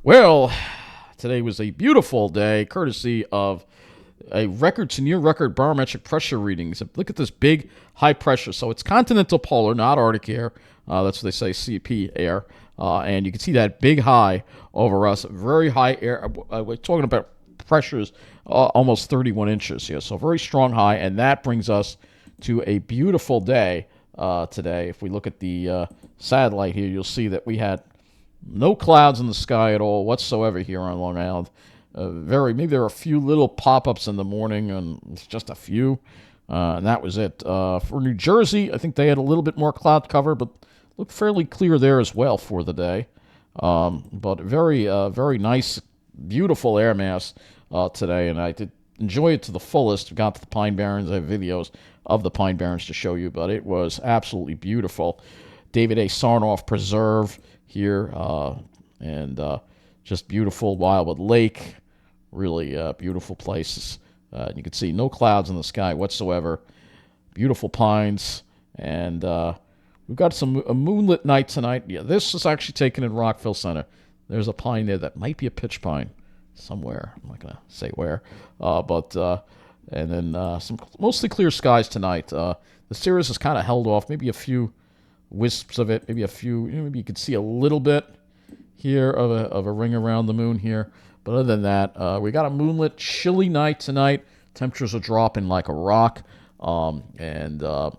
Well, today was a beautiful day, courtesy of a record to near record barometric pressure readings. Look at this big high pressure. So it's continental polar, not Arctic air. That's what they say, CP air. And you can see that big high over us, very high air. We're talking about pressures almost 31 inches here. So very strong high, and that brings us to a beautiful day today. If we look at the satellite here, you'll see that we had no clouds in the sky at all whatsoever here on Long Island. Maybe there were a few little pop-ups in the morning, and it's just a few, and that was it. For New Jersey, I think they had a little bit more cloud cover, but looked fairly clear there as well for the day. But very nice, beautiful air mass today, and I did enjoy it to the fullest. We got to the Pine Barrens. I have videos of the Pine Barrens to show you, but it was absolutely beautiful. David A. Sarnoff Preserve here, and just beautiful Wildwood Lake, really beautiful places. You can see no clouds in the sky whatsoever, beautiful pines, and we've got a moonlit night tonight. Yeah, this is actually taken in Rockville Center. There's a pine there that might be a pitch pine somewhere. I'm not going to say where, and then some mostly clear skies tonight. The Cirrus is kind of held off, maybe a few wisps of it, maybe a few, maybe you could see a little bit here of a ring around the moon here. But other than that, we got a moonlit, chilly night tonight. Temperatures are dropping like a rock. And you can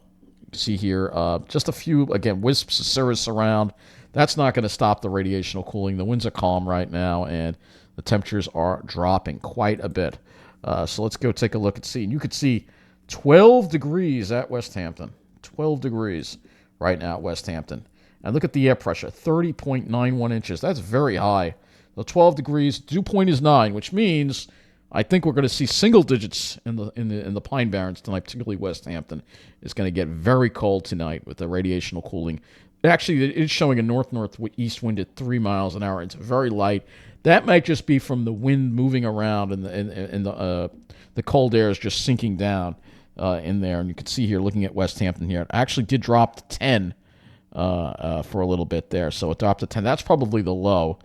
see here just a few, again, wisps of cirrus around. That's not going to stop the radiational cooling. The winds are calm right now, and the temperatures are dropping quite a bit. So let's go take a look and see. And you could see 12 degrees at West Hampton. 12 degrees right now at West Hampton. And look at the air pressure, 30.91 inches. That's very high. So 12 degrees, dew point is 9, which means I think we're going to see single digits in the Pine Barrens tonight, particularly West Hampton. It's going to get very cold tonight with the radiational cooling. Actually, it is showing a north-northeast wind at 3 miles an hour. It's very light. That might just be from the wind moving around and the cold air is just sinking down in there. And you can see here, looking at West Hampton here, it actually did drop to 10 for a little bit there. So it dropped to 10. That's probably the low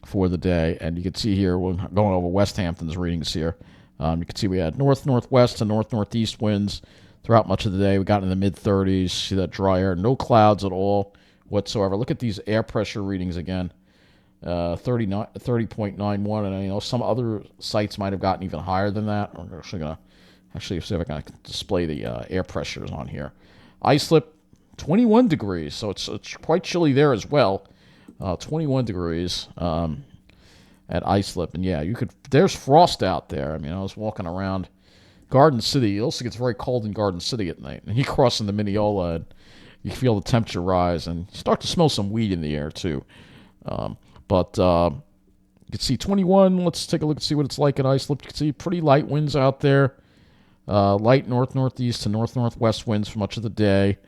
for the day. And you can see here, we're going over West Hampton's readings here. You can see we had north-northwest to north-northeast winds throughout much of the day. We got in the mid-30s. See that dry air. No clouds at all whatsoever. Look at these air pressure readings again. 30.91, and some other sites might have gotten even higher than that. I'm actually going to see if I can display the air pressures on here. Islip, 21 degrees, so it's quite chilly there as well. 21 degrees at Islip, and yeah, there's frost out there. I mean, I was walking around Garden City. It also gets very cold in Garden City at night, and you cross into Mineola, and you feel the temperature rise, and you start to smell some weed in the air too. But you can see 21. Let's take a look and see what it's like at Islip. You can see pretty light winds out there. Light north-northeast to north-northwest winds for much of the day.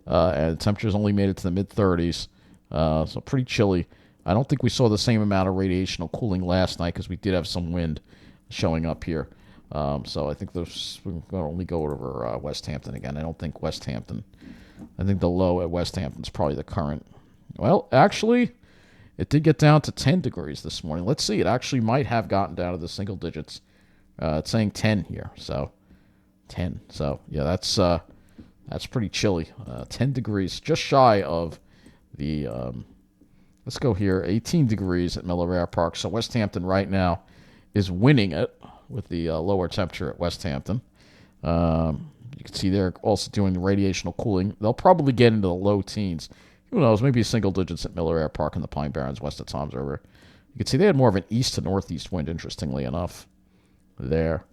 And temperatures only made it to the mid-30s. So pretty chilly. I don't think we saw the same amount of radiational cooling last night because we did have some wind showing up here. So I think we're going to only go over West Hampton again. I think the low at West Hampton is probably the current. Well, actually, it did get down to 10 degrees this morning. Let's see. It actually might have gotten down to the single digits. It's saying 10 here, so 10. So yeah, that's pretty chilly. 10 degrees, just shy of the. Let's go here. 18 degrees at Miller Air Park. So West Hampton right now is winning it with the lower temperature at West Hampton. You can see they're also doing the radiational cooling. They'll probably get into the low teens. Who knows? Maybe single digits at Miller Air Park in the Pine Barrens west of Toms River. You can see they had more of an east to northeast wind, interestingly enough, there.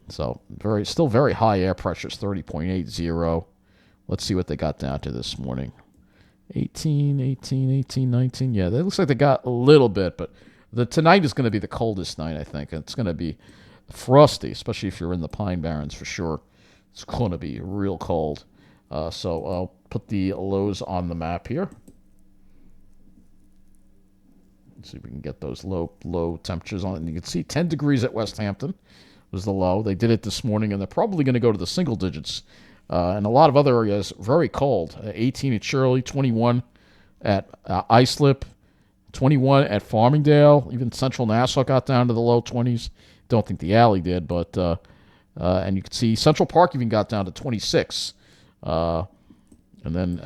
So still very high air pressures, 30.80. Let's see what they got down to this morning. 18, 19. Yeah, it looks like they got a little bit, but tonight is going to be the coldest night, I think. It's going to be frosty, especially if you're in the Pine Barrens for sure. It's going to be real cold. So I'll put the lows on the map here. Let's see if we can get those low temperatures on. And you can see 10 degrees at West Hampton was the low. They did it this morning, and they're probably going to go to the single digits. And a lot of other areas, very cold. 18 at Shirley, 21 at Islip, 21 at Farmingdale. Even Central Nassau got down to the low 20s. Don't think the Alley did, but and you can see Central Park even got down to 26. And then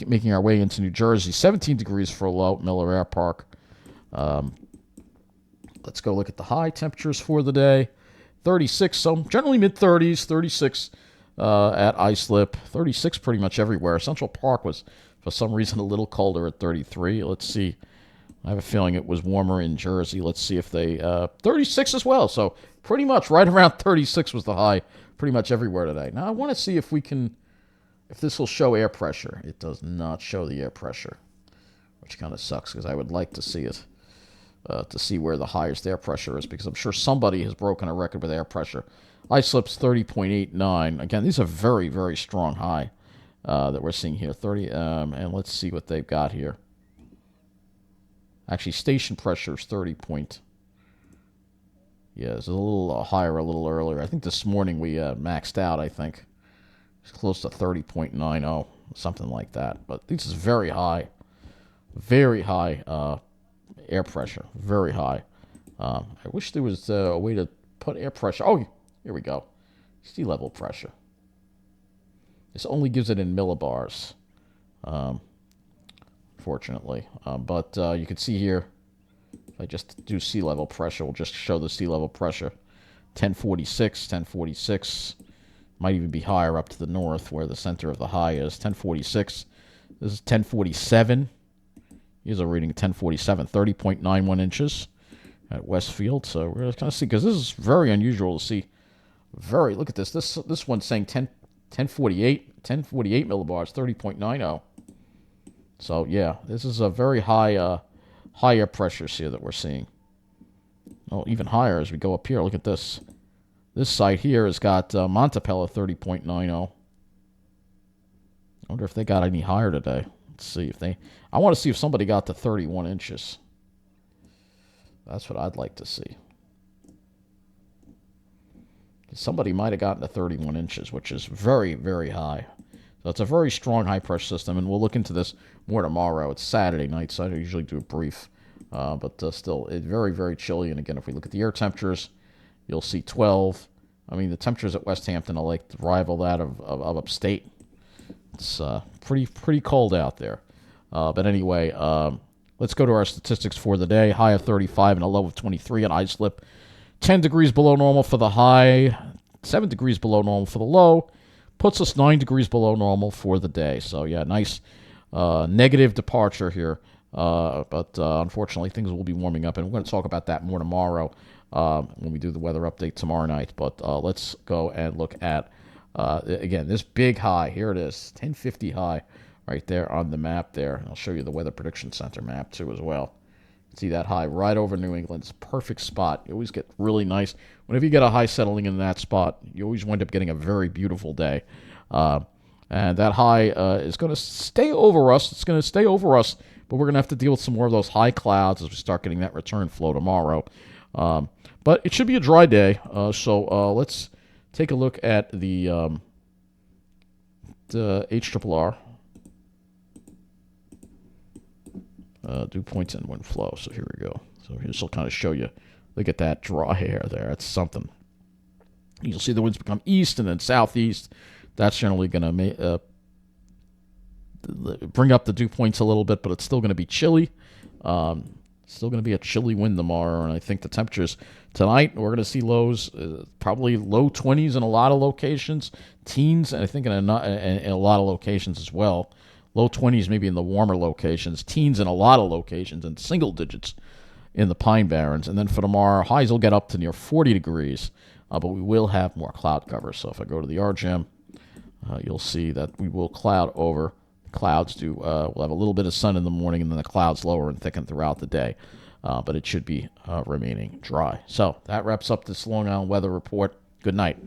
making our way into New Jersey, 17 degrees for a low at Miller Air Park. Let's go look at the high temperatures for the day. 36, so generally mid-30s, 36 at Islip, 36 pretty much everywhere. Central Park was, for some reason, a little colder at 33. Let's see. I have a feeling it was warmer in Jersey. Let's see if they... 36 as well, so pretty much right around 36 was the high pretty much everywhere today. Now, I want to see if we can... If this will show air pressure. It does not show the air pressure, which kind of sucks because I would like to see it, to see where the highest air pressure is, because I'm sure somebody has broken a record with air pressure. Islip's 30.89. Again, these are very, very strong high that we're seeing here. 30, and let's see what they've got here. Actually, station pressure is 30 point. Yeah, it's a little higher a little earlier. I think this morning we maxed out, I think. It's close to 30.90, something like that. But this is very high air pressure, very high. I wish there was a way to put air pressure. Oh, here we go. Sea level pressure. This only gives it in millibars, fortunately. But you can see here, if I just do sea level pressure, we'll just show the sea level pressure. 1046, 1046. Might even be higher up to the north where the center of the high is. 1046. This is 1047. Here's a reading 1047, 30.91 inches at Westfield. So we're going to kind of see, because this is very unusual to see. Look at this. This one's saying 1048 millibars, 30.90. So yeah, this is a very high air pressures here that we're seeing. Oh, even higher as we go up here. Look at this. This site here has got Montepella 30.90. I wonder if they got any higher today. Let's see if they... I want to see if somebody got to 31 inches. That's what I'd like to see. Somebody might have gotten to 31 inches, which is very, very high. So it's a very strong high-pressure system, and we'll look into this more tomorrow. It's Saturday night, so I usually do a brief. But still, it's very, very chilly. And again, if we look at the air temperatures, you'll see 12. I mean, the temperatures at West Hampton are like rival that of upstate. It's pretty cold out there. But anyway, let's go to our statistics for the day. High of 35 and a low of 23 at Islip. 10 degrees below normal for the high. 7 degrees below normal for the low. Puts us 9 degrees below normal for the day. So, yeah, nice negative departure here. But unfortunately, things will be warming up. And we're going to talk about that more tomorrow when we do the weather update tomorrow night. But let's go and look at, again, this big high. Here it is, 1050 high right there on the map there. I'll show you the Weather Prediction Center map, too, as well. See that high right over New England. It's a perfect spot. You always get really nice. Whenever you get a high settling in that spot, you always wind up getting a very beautiful day. And that high is going to stay over us. It's going to stay over us, but we're going to have to deal with some more of those high clouds as we start getting that return flow tomorrow. But it should be a dry day. So let's take a look at the HRRR. Dew points and wind flow. So here we go. So this will kind of show you. Look at that dry air there. That's something. You'll see the winds become east and then southeast. That's generally going to bring up the dew points a little bit, but it's still going to be chilly. Still going to be a chilly wind tomorrow, and I think the temperatures tonight, we're going to see lows, probably low 20s in a lot of locations, teens, and I think in a lot of locations as well. Low 20s maybe in the warmer locations, teens in a lot of locations, and single digits in the Pine Barrens. And then for tomorrow, highs will get up to near 40 degrees, but we will have more cloud cover. So if I go to the RGM, you'll see that we will cloud over. Clouds we'll have a little bit of sun in the morning, and then the clouds lower and thicken throughout the day. But it should be remaining dry. So that wraps up this Long Island weather report. Good night.